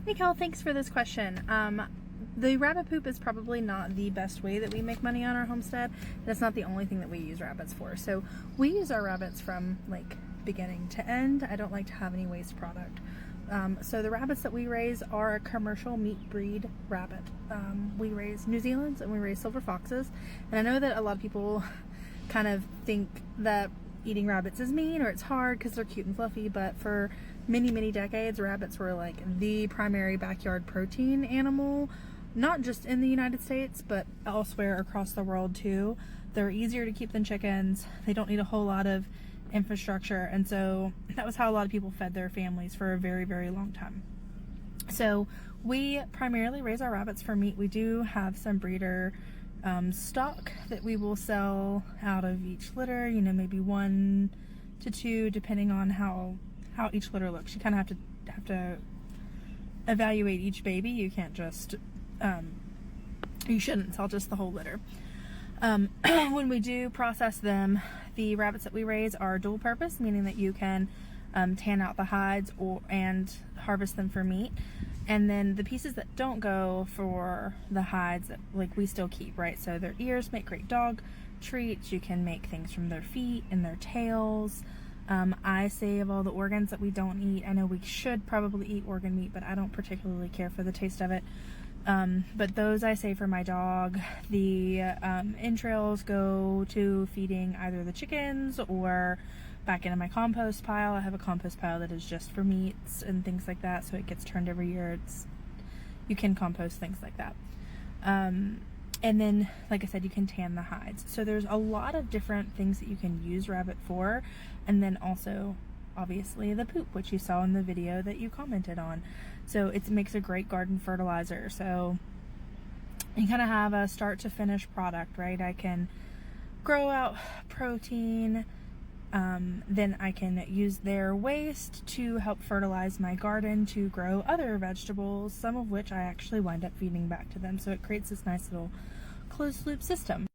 Hey Cal, thanks for this question. The rabbit poop is probably not the best way that we make money on our homestead. That's not the only thing that we use rabbits for. So we use our rabbits from like beginning to end. I don't like to have any waste product. So the rabbits that we raise are a commercial meat breed rabbit. We raise New Zealand's and we raise silver foxes. And I know that a lot of people kind of think that eating rabbits is mean or it's hard because they're cute and fluffy, but for many decades rabbits were like the primary backyard protein animal, not just in the United States but elsewhere across the world too. They're easier to keep than chickens. They don't need a whole lot of infrastructure, and so that was how a lot of people fed their families for a very long time. So we primarily raise our rabbits for meat. We do have some breeder stock that we will sell out of each litter, you know, maybe 1 to 2 depending on how each litter looks. You kind of have to evaluate each baby. You can't just you shouldn't sell just the whole litter. When we do process them, the rabbits that we raise are dual purpose, meaning that you can tan out the hides and harvest them for meat. And then the pieces that don't go for the hides, like we still keep, right? So their ears make great dog treats. You can make things from their feet and their tails. I save all the organs that we don't eat. I know we should probably eat organ meat, but I don't particularly care for the taste of it. But those I save for my dog. The entrails go to feeding either the chickens or back into my compost pile. I have a compost pile that is just for meats and things like that, so it gets turned every year. You can compost things like that. And then, like I said, you can tan the hides. So there's a lot of different things that you can use rabbit for. And then also, obviously, the poop, which you saw in the video that you commented on. So it makes a great garden fertilizer. So you kind of have a start to finish product, right? I can grow out protein. Then I can use their waste to help fertilize my garden to grow other vegetables, some of which I actually wind up feeding back to them. So it creates this nice little closed loop system.